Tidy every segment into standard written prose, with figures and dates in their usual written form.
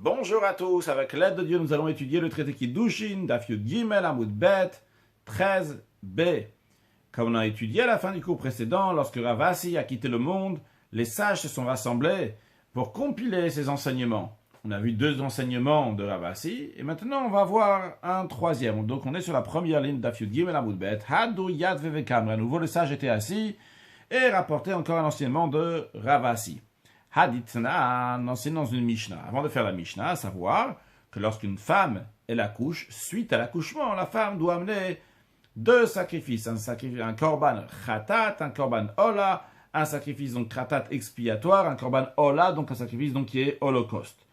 Bonjour à tous, avec l'aide de Dieu, nous allons étudier le traité Kiddushin, Daf Yud Gimel Amud Bet 13b. Comme on a étudié à la fin du cours précédent, lorsque Ravasi a quitté le monde, les sages se sont rassemblés pour compiler ses enseignements. On a vu 2 enseignements de Ravasi, et maintenant on va voir un troisième. Donc on est sur la première ligne Daf Yud Gimel Amud Bet. Hadou Yad Vevekam. À nouveau, les sages étaient assis et rapportaient encore un enseignement de Ravasi. Haditna, enseigne dans une Mishnah. Avant de faire la Mishnah, à savoir que lorsqu'une femme elle accouche, suite à l'accouchement, la femme doit amener 2 sacrifices, un korban khatat, un korban ola, un sacrifice donc khatat expiatoire, un korban ola, donc un sacrifice donc qui est holocauste.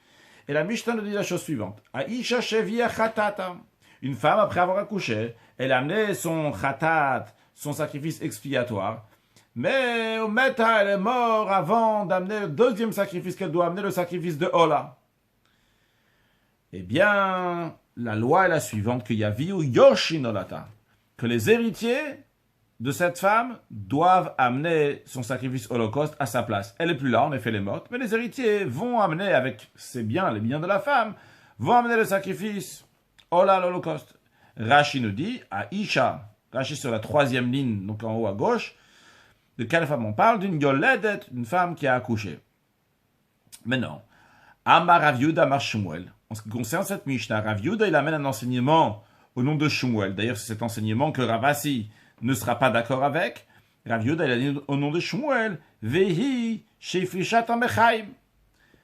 Et la Mishnah nous dit la chose suivante: Aisha shevia khatata. Une femme après avoir accouché, elle a amené son khatat, son sacrifice expiatoire. Mais Ometa, elle est morte avant d'amener le deuxième sacrifice qu'elle doit amener, le sacrifice de Ola. Eh bien, la loi est la suivante, que Yaviu Yoshinolata, que les héritiers de cette femme doivent amener son sacrifice holocauste à sa place. Elle est plus là, en effet, elle est morte, mais les héritiers vont amener avec ses biens, les biens de la femme, vont amener le sacrifice Ola, l'holocauste. Rashi nous dit, à Isha, Rashi sur la 3e ligne, donc en haut à gauche, de quelle femme on parle? D'une yoledet, une femme qui a accouché. Maintenant, Amar Rav Yehuda Amar Shmuel. En ce qui concerne cette Mishnah, Rav Yehuda, il amène un enseignement au nom de Shmuel. D'ailleurs, c'est cet enseignement que Ravasi ne sera pas d'accord avec. Rav Yehuda, il a dit au nom de Shmuel, Vehi Sheifrishat Amechaim.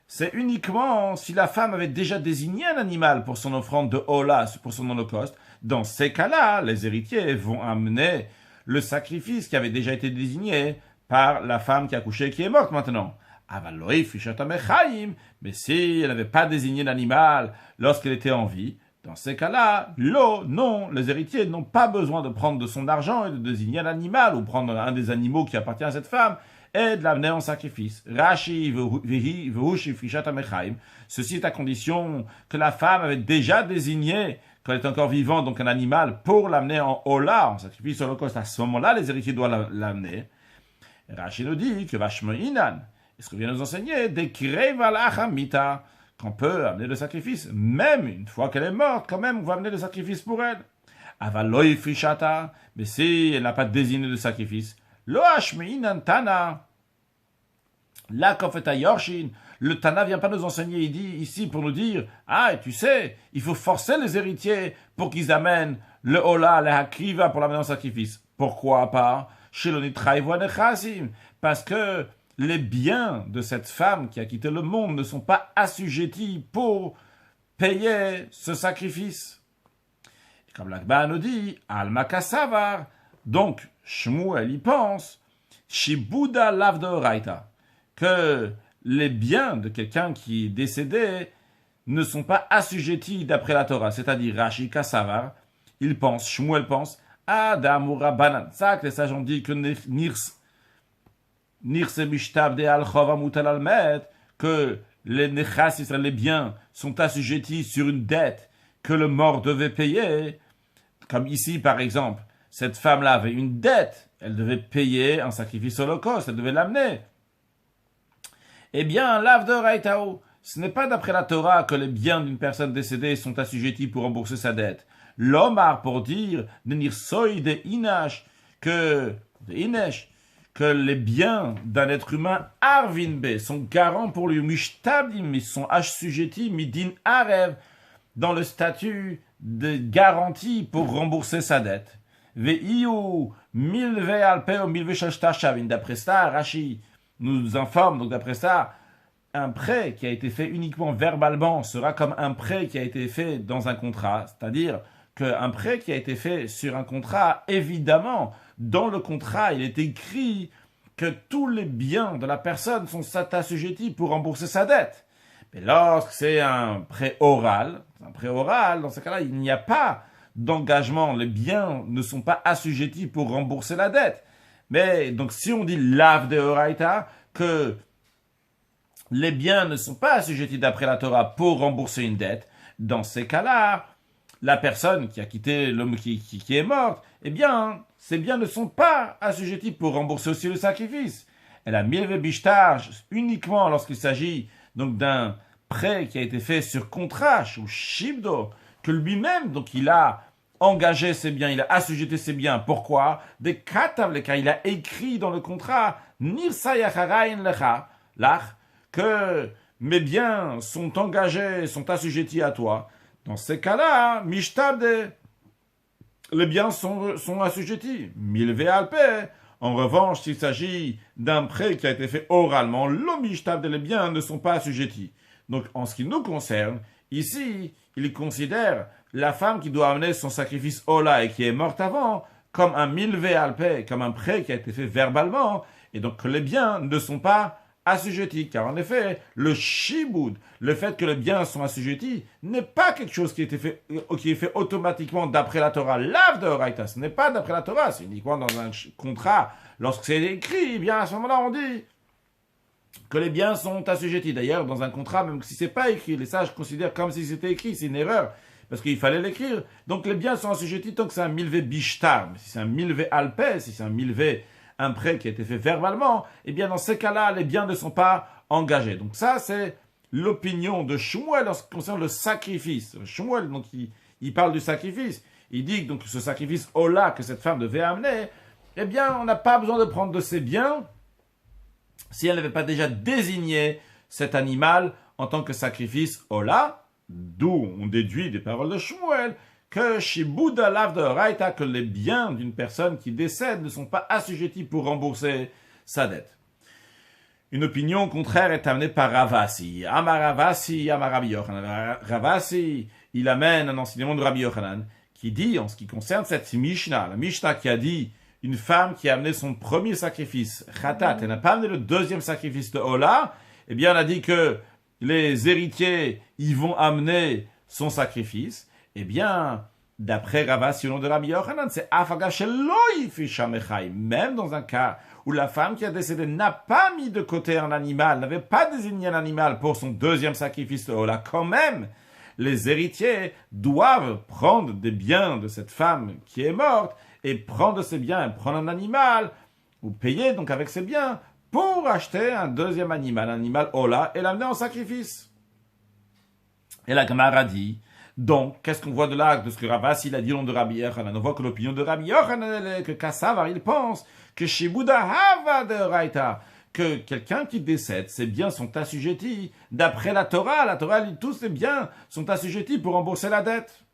C'est uniquement si la femme avait déjà désigné un animal pour son offrande de Ola, pour son holocauste. Dans ces cas-là, les héritiers vont amener le sacrifice qui avait déjà été désigné par la femme qui a accouché et qui est morte maintenant. Mais si elle n'avait pas désigné l'animal lorsqu'elle était en vie, dans ces cas-là, non, les héritiers n'ont pas besoin de prendre de son argent et de désigner un animal ou prendre un des animaux qui appartient à cette femme et de l'amener en sacrifice. Ceci est à condition que la femme avait déjà désigné, quand elle est encore vivante, donc un animal, pour l'amener en Ola, en sacrifice holocauste. À ce moment-là, les héritiers doivent l'amener. Rashi nous dit que Vashmoinan, et ce que vient nous enseigner, qu'on peut amener le sacrifice, même une fois qu'elle est morte, quand même, on va amener le sacrifice pour elle. Avaloi frishata, mais si elle n'a pas désigné de sacrifice, lo hashmeinan tana, la kofeta yorshin, le Tana vient pas nous enseigner, il dit ici pour nous dire, et tu sais, il faut forcer les héritiers pour qu'ils amènent le Ola, le Hakriva pour l'amener en sacrifice. Pourquoi pas? Parce que les biens de cette femme qui a quitté le monde ne sont pas assujettis pour payer ce sacrifice. Et comme l'Akba nous dit, Alma Kassavar, donc Shmuel y pense, Shibuda Lavdoraita, que les biens de quelqu'un qui est décédé ne sont pas assujettis d'après la Torah, c'est-à-dire Rashi Kassavar, il pense, Shmuel pense, Adamura Banan. Ça, que les sages ont dit que que les nechas, les biens, sont assujettis sur une dette que le mort devait payer. Comme ici, par exemple, cette femme-là avait une dette, elle devait payer un sacrifice holocauste, elle devait l'amener. Eh bien, l'Avdoraitao, ce n'est pas d'après la Torah que les biens d'une personne décédée sont assujettis pour rembourser sa dette. L'Omar, pour dire, de Inash, que les biens d'un être humain, Arvinbe, sont garants pour lui, Mishtabdim, ils sont assujettis, Midin Arev, dans le statut de garantie pour rembourser sa dette. Veiu, milve alpeo, milve shashtachavin, d'après ça, Rashi nous informe, donc d'après ça, un prêt qui a été fait uniquement verbalement sera comme un prêt qui a été fait dans un contrat. C'est-à-dire qu'un prêt qui a été fait sur un contrat, évidemment, dans le contrat, il est écrit que tous les biens de la personne sont assujettis pour rembourser sa dette. Mais lorsque c'est un prêt oral, dans ce cas-là, il n'y a pas d'engagement. Les biens ne sont pas assujettis pour rembourser la dette. Mais donc si on dit l'ave de Horaïta, que les biens ne sont pas assujettis d'après la Torah pour rembourser une dette, dans ces cas-là, la personne qui a quitté l'homme qui est morte, eh bien, ces biens ne sont pas assujettis pour rembourser aussi le sacrifice. Elle a milvé bishtar uniquement lorsqu'il s'agit donc d'un prêt qui a été fait sur contrat, ou shibdo, que lui-même, donc il a engagé ses biens, il a assujetti ses biens. Pourquoi? Des katav, car il a écrit dans le contrat, nirsa yacharain lecha, que mes biens sont engagés, sont assujettis à toi. Dans ces cas-là, mishtabde, les biens sont assujettis. Milve alpe. En revanche, s'il s'agit d'un prêt qui a été fait oralement, l'omishtabde, les biens ne sont pas assujettis. Donc, en ce qui nous concerne, ici, il considère la femme qui doit amener son sacrifice Ola et qui est morte avant, comme un milve alpe, comme un prêt qui a été fait verbalement, et donc que les biens ne sont pas assujettis. Car en effet, le shiboud, le fait que les biens sont assujettis, n'est pas quelque chose qui est fait automatiquement d'après la Torah. L'ave de Horaïta, ce n'est pas d'après la Torah, c'est uniquement dans un contrat. Lorsque c'est écrit, eh bien à ce moment-là, on dit que les biens sont assujettis. D'ailleurs, dans un contrat, même si c'est pas écrit, les sages considèrent comme si c'était écrit, c'est une erreur, parce qu'il fallait l'écrire. Donc les biens sont assujettis tant que c'est un milvé bishtar. Si c'est un milvé alpé, si c'est un prêt qui a été fait verbalement, eh bien dans ces cas-là, les biens ne sont pas engagés. Donc ça, c'est l'opinion de Shmuel en ce qui concerne le sacrifice. Shmuel, donc, il parle du sacrifice. Il dit que donc, ce sacrifice Ola que cette femme devait amener, eh bien, on n'a pas besoin de prendre de ses biens si elle n'avait pas déjà désigné cet animal en tant que sacrifice Ola, d'où on déduit des paroles de Shmuel que chez Bouddha Lav de Horaïta, que les biens d'une personne qui décède ne sont pas assujettis pour rembourser sa dette. Une opinion contraire est amenée par Ravasi. Amar Ravasi, Amar Rabbi Yochanan. Ravasi, il amène un enseignement de Rabbi Yochanan qui dit, en ce qui concerne cette Mishnah, la Mishnah qui a dit une femme qui a amené son premier sacrifice, Khatat, elle n'a pas amené le deuxième sacrifice de Ola, eh bien on a dit que les héritiers y vont amener son sacrifice. Eh bien, d'après Ravasi, au nom de Rabbi Yochanan, c'est Afaga Sheloi Fishamechai. Même dans un cas où la femme qui a décédé n'a pas mis de côté un animal, n'avait pas désigné un animal pour son deuxième sacrifice de Ola, quand même, les héritiers doivent prendre des biens de cette femme qui est morte et prendre ces biens, prendre un animal, ou payer donc avec ces biens pour acheter un deuxième animal, un animal Ola, et l'amener en sacrifice. Et la Gemara dit, donc, qu'est-ce qu'on voit de là, de ce que Ravasi a dit au nom de Rabbi Yochanan? On voit que l'opinion de Rabbi Yochanan est que Kassavar, il pense que chez Bouddha Hava de Raïta, que quelqu'un qui décède, ses biens sont assujettis. D'après la Torah dit tous ses biens sont assujettis pour rembourser la dette.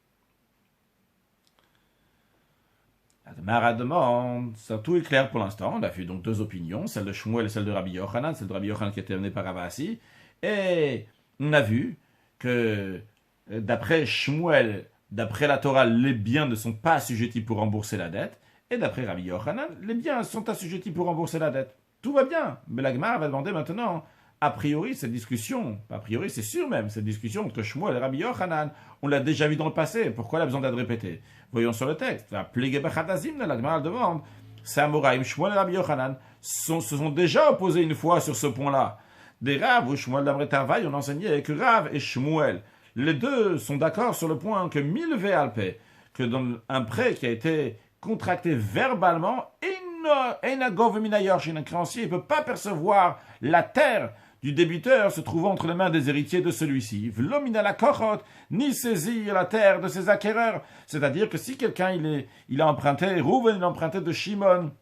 La Gemara demande, ça tout est clair pour l'instant. On a vu donc deux opinions, celle de Shmuel et celle de Rabbi Yochanan, celle de Rabbi Yochanan qui a été amenée par Ravasi. Et on a vu que d'après Shmuel, d'après la Torah, les biens ne sont pas assujettis pour rembourser la dette. Et d'après Rabbi Yochanan, les biens sont assujettis pour rembourser la dette. Tout va bien. Mais la Gemara va demander maintenant, a priori, cette discussion, a priori, c'est sûr même, cette discussion entre Shmuel et Rabbi Yochanan, on l'a déjà vu dans le passé. Pourquoi elle a besoin d'être répétée? Voyons sur le texte. La Plégué Bachatazim, la Gemara demande, Samouraïm, Shmuel et Rabbi Yochanan se sont déjà opposés une fois sur ce point-là. Des Rav ou Shmuel d'Amretavaï, on enseignait que Rav et Shmuel, les deux sont d'accord sur le point que Milve Alpe, que dans un prêt qui a été contracté verbalement, un créancier ne peut pas percevoir la terre du débiteur se trouvant entre les mains des héritiers de celui-ci. V'lomina la kochot, ni saisir la terre de ses acquéreurs. C'est-à-dire que si quelqu'un il a emprunté, Rouven il a emprunté de Shimon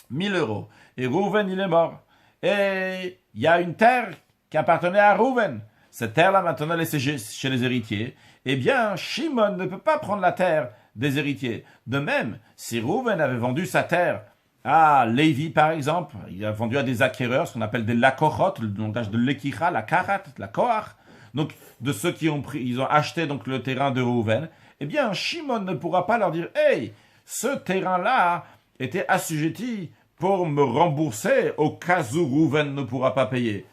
1000 euros, et Rouven il est mort, et il y a une terre qui appartenait à Rouven. Cette terre-là, maintenant, elle est chez les héritiers. Eh bien, Shimon ne peut pas prendre la terre des héritiers. De même, si Rouven avait vendu sa terre à Lévi, par exemple, il a vendu à des acquéreurs, ce qu'on appelle des lakochot, le langage de l'ekicha, la karat, la koach, donc de ceux qui ont acheté donc le terrain de Rouven, eh bien, Shimon ne pourra pas leur dire, hey, ce terrain-là était assujetti pour me rembourser au cas où Rouven ne pourra pas payer.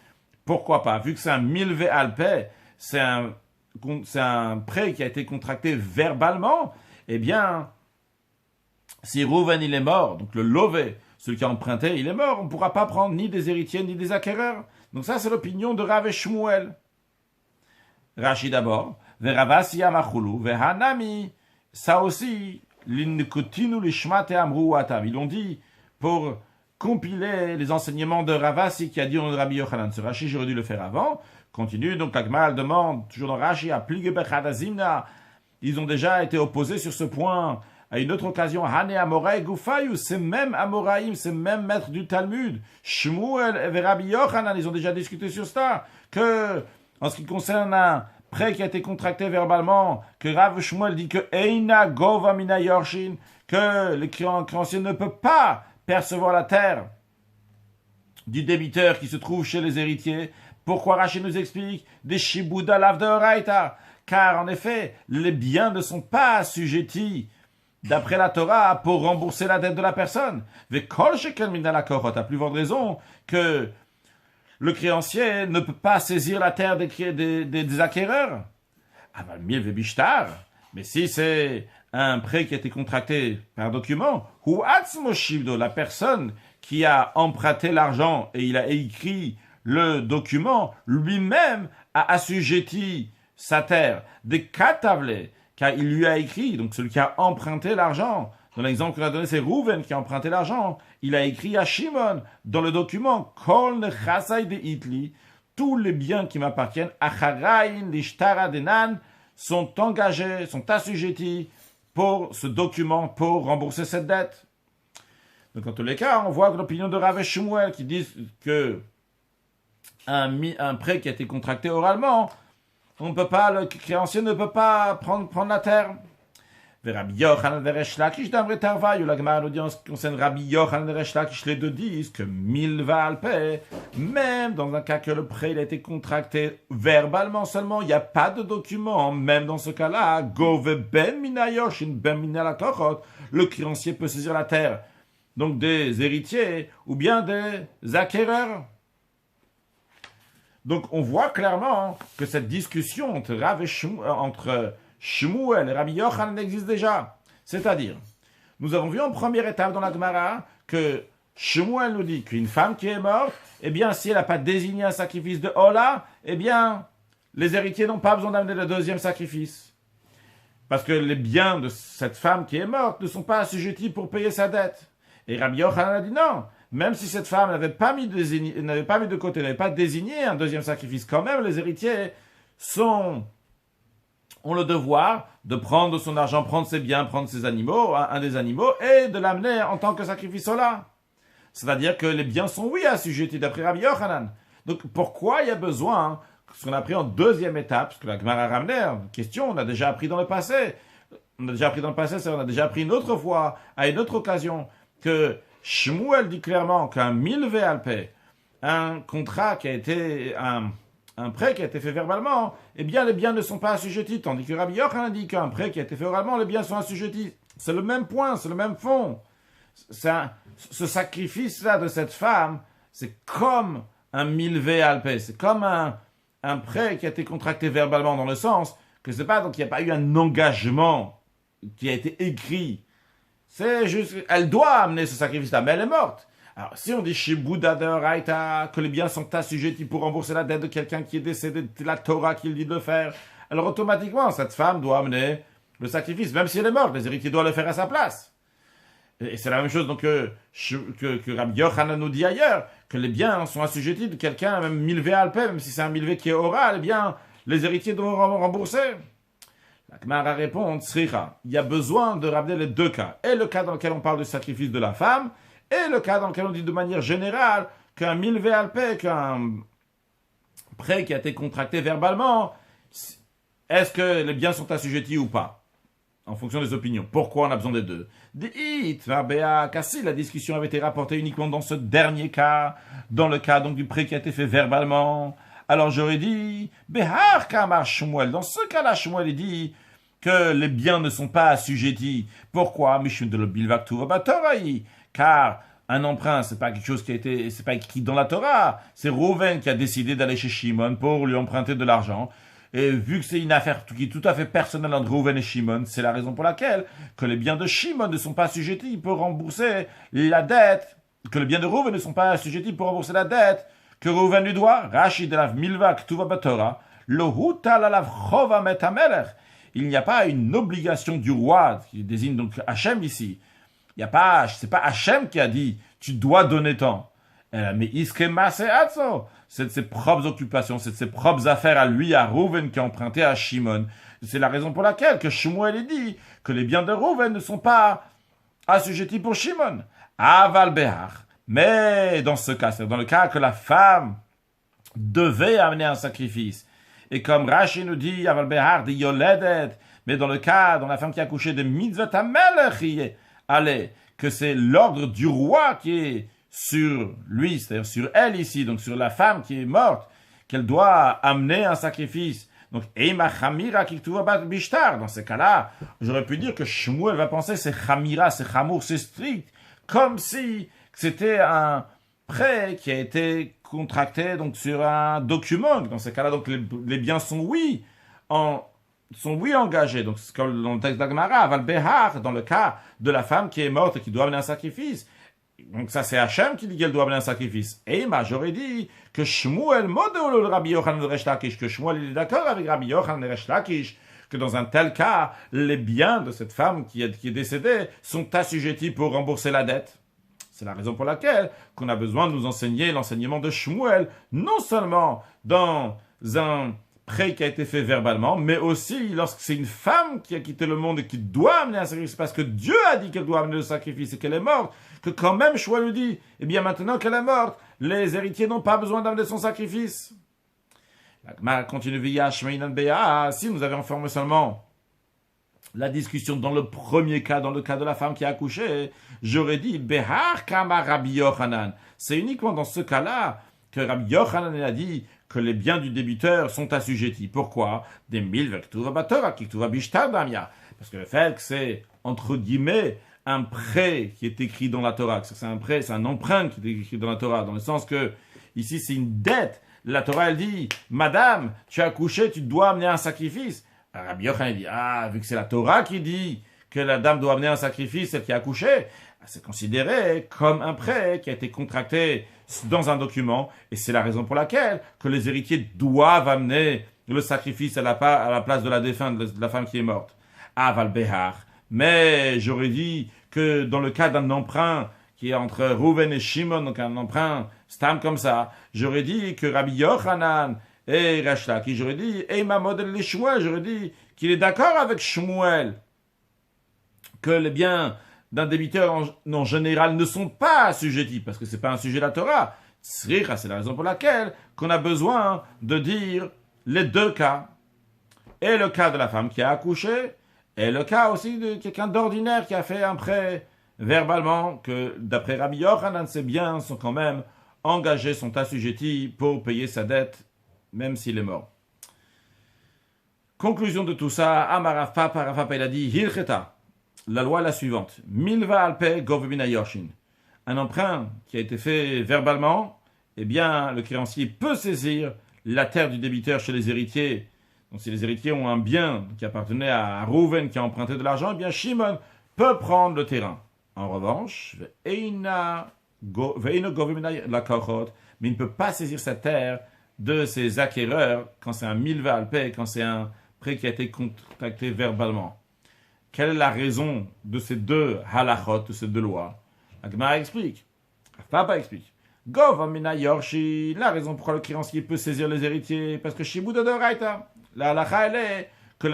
Pourquoi pas? Vu que c'est un milvé alpé, c'est un prêt qui a été contracté verbalement, eh bien, si Rouven il est mort, donc le lové, celui qui a emprunté, il est mort, on ne pourra pas prendre ni des héritiers ni des acquéreurs. Donc ça, c'est l'opinion de Rav et Shmuel. Rashi d'abord, Veravasi amachulu, vehanami, ça aussi, l'inkotinu lishmate amru atam. Ils l'ont dit pour compiler les enseignements de Ravasi qui a dit au nom de Rabbi Yochanan. Ce Rashi, j'aurais dû le faire avant, Continue, donc la Gemara demande, toujours dans Rashi, à Plige Bechad Azimna, ils ont déjà été opposés sur ce point. À une autre occasion, Hane Amoraï Gufayu, c'est même Amoraïm, c'est même maître du Talmud. Shmuel et Rabbi Yochanan, ils ont déjà discuté sur ça. Que, en ce qui concerne un prêt qui a été contracté verbalement, que Rav Shmuel dit que Eina Gova Mina Yorshin, que le créancier ne peut pas percevoir la terre du débiteur qui se trouve chez les héritiers. Pourquoi Rashi nous explique des Shibuda Lav de Oraita? Car en effet, les biens ne sont pas assujettis d'après la Torah pour rembourser la dette de la personne. Vekol shekel min la kohot, à plus forte raison que le créancier ne peut pas saisir la terre des acquéreurs. Aval mil vebishtar. Mais si c'est un prêt qui a été contracté par document, ou atzmo shibdo, la personne qui a emprunté l'argent et il a écrit le document, lui-même a assujetti sa terre. Des katavle, car il lui a écrit, donc celui qui a emprunté l'argent, dans l'exemple qu'on a donné, c'est Rouven qui a emprunté l'argent, il a écrit à Shimon, dans le document, Kol nechasai de Itli, tous les biens qui m'appartiennent, Acharain, l'ishtara denan, sont engagés, sont assujettis pour ce document, pour rembourser cette dette. Donc, en tous les cas, on voit que l'opinion de Rav et Shmuel qui disent que un prêt qui a été contracté oralement, le créancier ne peut pas prendre la terre. Rabbi Yochanan et Resh Lakish d'Amre Tarvaï, ou la Gemara l'audience concerne Rabbi Yochanan et Resh Lakish, les deux disent que milva alpe, même dans un cas que le prêt il a été contracté verbalement seulement, il n'y a pas de document, même dans ce cas-là, Gove ben minayoshin ben minalakochot, le créancier peut saisir la terre. Donc des héritiers ou bien des acquéreurs. Donc on voit clairement que cette discussion entre Shmuel et Rabbi Yochanan existe déjà. C'est-à-dire, nous avons vu en première étape dans la Gemara que Shmuel nous dit qu'une femme qui est morte, eh bien si elle n'a pas désigné un sacrifice de Ola, eh bien les héritiers n'ont pas besoin d'amener le deuxième sacrifice. Parce que les biens de cette femme qui est morte ne sont pas assujettis pour payer sa dette. Et Rabbi Yochanan a dit non, même si cette femme n'avait pas mis de côté, n'avait pas désigné un deuxième sacrifice, quand même les héritiers ont le devoir de prendre son argent, prendre ses biens, prendre ses animaux, un des animaux, et de l'amener en tant que sacrifice là. C'est-à-dire que les biens sont oui assujettis d'après Rabbi Yochanan. Donc pourquoi il y a besoin, ce qu'on a appris en deuxième étape, ce que la Gemara a ramené, question, on a déjà appris dans le passé, on a déjà appris une autre fois, à une autre occasion, que Shmuel dit clairement qu'un milve alpe, un contrat qui a été, un prêt qui a été fait verbalement, eh bien les biens ne sont pas assujettis, tandis que Rabbi Yochanan dit qu'un prêt qui a été fait oralement, les biens sont assujettis. C'est le même point, c'est le même fond. Ce sacrifice-là de cette femme, c'est comme un milve alpe, c'est comme un prêt qui a été contracté verbalement dans le sens que c'est pas, donc il n'y a pas eu un engagement qui a été écrit. C'est juste, elle doit amener ce sacrifice-là, mais elle est morte. Alors, si on dit chez Bouddha de Raïta que les biens sont assujettis pour rembourser la dette de quelqu'un qui est décédé, de la Torah qui le dit de le faire, alors automatiquement, cette femme doit amener le sacrifice, même si elle est morte, les héritiers doivent le faire à sa place. Et c'est la même chose donc, que Rabbi Yochanan nous dit ailleurs, que les biens sont assujettis de quelqu'un, même milvé alpe, même si c'est un milvé qui est oral, eh bien, les héritiers doivent rembourser. La Gemara répond, Sricha, il y a besoin de ramener les deux cas. Et le cas dans lequel on parle du sacrifice de la femme, et le cas dans lequel on dit de manière générale qu'un milvé alpe, qu'un prêt qui a été contracté verbalement, est-ce que les biens sont assujettis ou pas? En fonction des opinions. Pourquoi on a besoin des deux? La discussion avait été rapportée uniquement dans ce dernier cas, dans le cas donc du prêt qui a été fait verbalement. Alors j'aurais dit, Behar Kamar Shmuel. Dans ce cas-là, Shmuel dit que les biens ne sont pas assujettis. Pourquoi? Mishum de l'Bilvak Tuva Toraï. Car un emprunt, c'est pas quelque chose c'est pas écrit dans la Torah. C'est Rouven qui a décidé d'aller chez Shimon pour lui emprunter de l'argent. Et vu que c'est une affaire qui est tout à fait personnelle entre Rouven et Shimon, c'est la raison pour laquelle que les biens de Shimon ne sont pas assujettis pour rembourser la dette, que les biens de Rouven ne sont pas assujettis pour rembourser la dette que Rouven lui doit. Rashi de la Milvak Tuva Batora, le Hutal alav Chova Metamelech. Il n'y a pas une obligation du roi, qui désigne donc Hachem ici. C'est pas Hachem qui a dit, tu dois donner tant. Mais iskema se'atzo, c'est de ses propres occupations, c'est de ses propres affaires à lui, à Rouven, qui a emprunté à Shimon. C'est la raison pour laquelle que Shmuel dit que les biens de Rouven ne sont pas assujettis pour Shimon. Aval behar. Mais dans ce cas, c'est dans le cas que la femme devait amener un sacrifice. Et comme Rashi nous dit, Aval behar de yoledet, mais dans le cas, dans la femme qui a accouché de mitzvot hamelech, allez, que c'est l'ordre du roi qui est sur lui, c'est-à-dire sur elle ici, donc sur la femme qui est morte, qu'elle doit amener un sacrifice. Donc, Eima Chamira Kiktuva Bat Bishtar. Dans ces cas-là, j'aurais pu dire que Shmuel va penser c'est Chamira, c'est Chamour, c'est strict, comme si c'était un prêt qui a été contracté donc sur un document. Dans ces cas-là, donc les biens sont engagés. Donc, c'est comme dans le texte d'Agmara, Val Behar, dans le cas de la femme qui est morte et qui doit amener un sacrifice. Donc ça, c'est Hachem qui dit qu'elle doit amener un sacrifice. Et j'aurais dit que Shmuel modèle le Rabbi Yochanan de Resh Lakish, que Shmuel est d'accord avec Rabbi Yochanan de Resh Lakish, que dans un tel cas, les biens de cette femme qui est décédée sont assujettis pour rembourser la dette. C'est la raison pour laquelle qu'on a besoin de nous enseigner l'enseignement de Shmuel, non seulement dans un prêt qui a été fait verbalement, mais aussi lorsque c'est une femme qui a quitté le monde et qui doit amener un sacrifice, parce que Dieu a dit qu'elle doit amener le sacrifice et qu'elle est morte, que quand même Shmuel lui dit, eh bien maintenant qu'elle est morte, les héritiers n'ont pas besoin d'amener son sacrifice. La Gemara continue via Shmeinan Bea, si nous avions formé seulement la discussion dans le premier cas, dans le cas de la femme qui a accouché, j'aurais dit, Behar Kama Rabbi Yochanan. C'est uniquement dans ce cas-là que Rabbi Yochanan a dit que les biens du débiteur sont assujettis. Pourquoi? Des mille vektuva batora, kiktuva bishtar damia. Parce que le fait que c'est, entre guillemets, un prêt qui est écrit dans la Torah, c'est un prêt, c'est un emprunt qui est écrit dans la Torah, dans le sens que, ici, c'est une dette. La Torah, elle dit, Madame, tu as accouché, tu dois amener un sacrifice. Rabbi Yochanan dit, vu que c'est la Torah qui dit que la dame doit amener un sacrifice, celle qui a accouché, c'est considéré comme un prêt qui a été contracté dans un document, et c'est la raison pour laquelle que les héritiers doivent amener le sacrifice à la place de la défunte, de la femme qui est morte. Aval Behar. Mais j'aurais dit que dans le cas d'un emprunt qui est entre Rouven et Shimon, donc un emprunt stam comme ça, j'aurais dit que Rabbi Yochanan et Resh Lakish, j'aurais dit, et ma modèle les Shmuel, j'aurais dit qu'il est d'accord avec Shmuel que les biens d'un débiteur en général ne sont pas assujettis, parce que c'est pas un sujet de la Torah. C'est la raison pour laquelle qu'on a besoin de dire les deux cas. Et le cas de la femme qui a accouché, et le cas aussi de quelqu'un d'ordinaire qui a fait un prêt verbalement, que d'après Rabbi Yochanan, ses biens sont quand même engagés, sont assujettis pour payer sa dette, même s'il est mort. Conclusion de tout ça, Amarav Papa, il a dit, Hilcheta. La loi est la suivante. Milva alpe govbina yorshin. Un emprunt qui a été fait verbalement, eh bien, le créancier peut saisir la terre du débiteur chez les héritiers. Donc, si les héritiers ont un bien qui appartenait à Rouven qui a emprunté de l'argent, eh bien, Shimon peut prendre le terrain. En revanche, ve'ina govbina lakochot, mais il ne peut pas saisir sa terre de ses acquéreurs quand c'est un milva alpe, quand c'est un prêt qui a été contracté verbalement. Quelle est la raison de ces deux halachot, de ces deux lois? La Gemara explique. Papa explique. Gov amina yorshi. La raison pourquoi le créancier peut saisir les héritiers, parce que shibud adoraita. La halacha, elle est que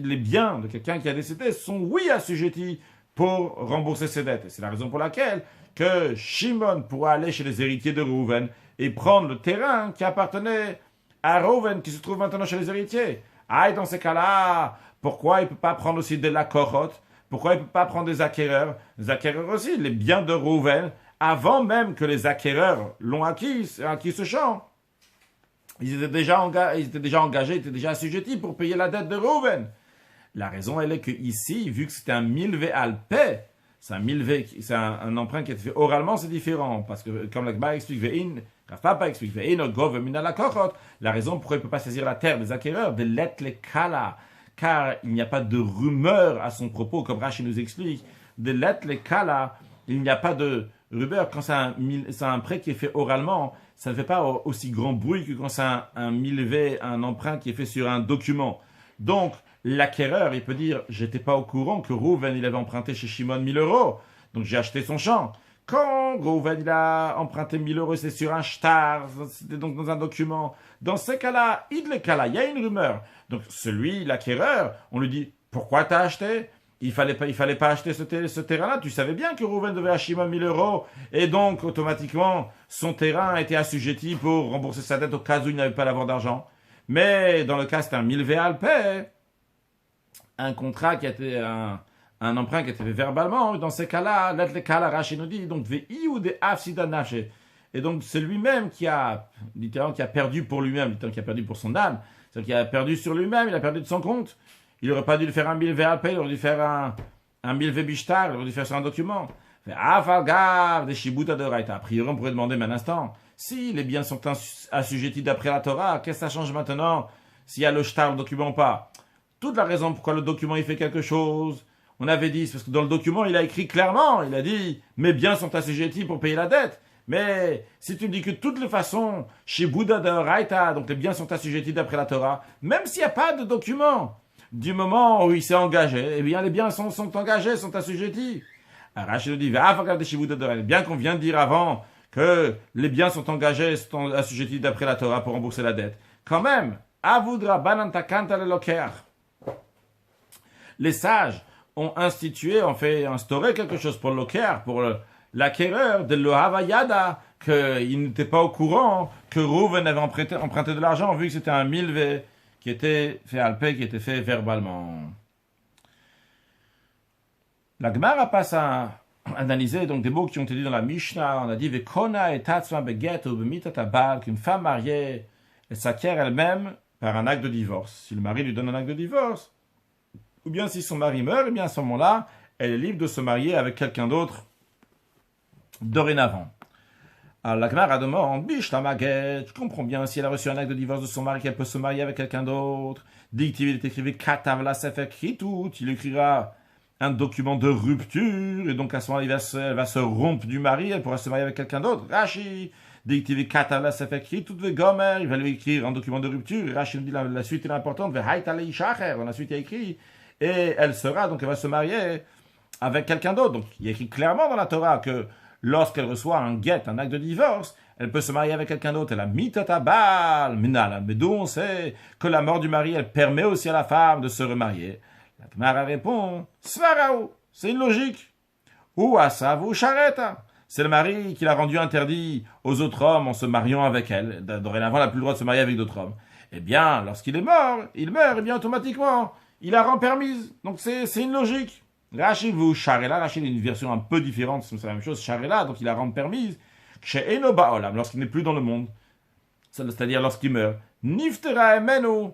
les biens de quelqu'un qui a décédé sont, oui, assujettis pour rembourser ses dettes. Et c'est la raison pour laquelle que Shimon pourra aller chez les héritiers de Rouven et prendre le terrain qui appartenait à Rouven, qui se trouve maintenant chez les héritiers. Dans ces cas-là, pourquoi il ne peut pas prendre aussi de la corotte? Pourquoi il ne peut pas prendre des acquéreurs? Les acquéreurs aussi, les biens de Rouven, avant même que les acquéreurs l'ont acquis ce champ. Ils étaient déjà engagés, ils étaient déjà assujettis pour payer la dette de Rouven. La raison, elle est que ici, vu que c'était un milvé alpé, c'est un emprunt qui a été fait oralement, c'est différent. Parce que, comme la Gemara explique, Papa explique, la raison pourquoi il ne peut pas saisir la terre des acquéreurs, de l'être les kala, car il n'y a pas de rumeur à son propos, comme Rashi nous explique, de l'être les kala, il n'y a pas de rumeur. Quand c'est un prêt qui est fait oralement, ça ne fait pas aussi grand bruit que quand c'est un emprunt qui est fait sur un document. Donc, l'acquéreur, il peut dire, j'étais pas au courant que Rouven, il avait emprunté chez Shimon 1000 euros, donc j'ai acheté son champ. Quand Reuven il a emprunté 1000 euros, c'est sur un shtar, c'était donc dans un document. Dans ces cas-là, il y a une rumeur. Donc celui, l'acquéreur, on lui dit, pourquoi t'as acheté? Il fallait pas acheter ce terrain-là. Tu savais bien que Reuven devait à Shimon 1000 euros. Et donc, automatiquement, son terrain était assujetti pour rembourser sa dette au cas où il n'avait pas d'avoir d'argent. Mais dans le cas, c'était un milvéalpé, un contrat qui était un emprunt qui était fait verbalement. Dans ces cas-là, Rachid nous dit, donc, et donc, c'est lui-même qui a, littéralement, qui a perdu pour lui-même, littéralement, qui a perdu pour son âme. C'est-à-dire qu'il a perdu sur lui-même, il a perdu de son compte. Il n'aurait pas dû le faire un milvé alpé, il aurait dû faire un milvé bishtar, il aurait dû faire sur un document. A priori, on pourrait demander mais un instant, si les biens sont assujettis d'après la Torah, qu'est-ce que ça change maintenant s'il y a le shtar, le document ou pas? Toute la raison pourquoi le document il fait quelque chose, on avait dit, c'est parce que dans le document il a écrit clairement, il a dit mes biens sont assujettis pour payer la dette. Mais si tu me dis que de toutes les façons, chez Bouddha de Raita, donc les biens sont assujettis d'après la Torah, même s'il n'y a pas de document, du moment où il s'est engagé, eh bien les biens sont engagés, sont assujettis. Rachid nous dit, bien qu'on vient de dire avant que les biens sont engagés, sont assujettis d'après la Torah pour rembourser la dette. Quand même, les sages ont instauré quelque chose pour l'oker, pour l'acquéreur de l'Ohavayada, qu'il n'était pas au courant que Reuven avait emprunté de l'argent, vu que c'était un milvé qui était fait alpé, qui était fait verbalement. La Gemara passe à analyser donc des mots qui ont été dit dans la Mishnah. On a dit Vekona et Tatsma Beget ou Bemitatabal, qu'une femme mariée, elle s'acquiert elle-même par un acte de divorce. Si le mari lui donne un acte de divorce, ou bien si son mari meurt, et bien à ce moment-là, elle est libre de se marier avec quelqu'un d'autre dorénavant. Alors la Gemara demande, Bish la maguette, je comprends bien, si elle a reçu un acte de divorce de son mari, qu'elle peut se marier avec quelqu'un d'autre. Dictive, il est écrit Katav la Sefer Kritut, il écrira un document de rupture, et donc à ce moment-là, elle va se rompre du mari, elle pourra se marier avec quelqu'un d'autre. Rashi, dictive Katav la Sefer Kritut ve Gomer, il va lui écrire un document de rupture. Rashi nous dit la suite est importante, ve Haïta le Ishacher, dans la suite il y a écrit, et elle va se marier avec quelqu'un d'autre. Donc il y a écrit clairement dans la Torah que lorsqu'elle reçoit un get, un acte de divorce, elle peut se marier avec quelqu'un d'autre. Elle a mitatabal, minala. Mais d'où on sait que la mort du mari, elle permet aussi à la femme de se remarier. La Gemara répond, Svarao, c'est une logique. Ou asav ou chareta. C'est le mari qui l'a rendu interdit aux autres hommes en se mariant avec elle. Dorénavant, elle n'a plus le droit de se marier avec d'autres hommes. Eh bien, lorsqu'il est mort, il meurt, et bien automatiquement, il la rend permise. Donc c'est une logique. Rachid ou Charela, Rachid est une version un peu différente, c'est la même chose, Charela, donc il la rend permise, chez Eno Baolam, lorsqu'il n'est plus dans le monde, c'est-à-dire lorsqu'il meurt, Niftera Emenu,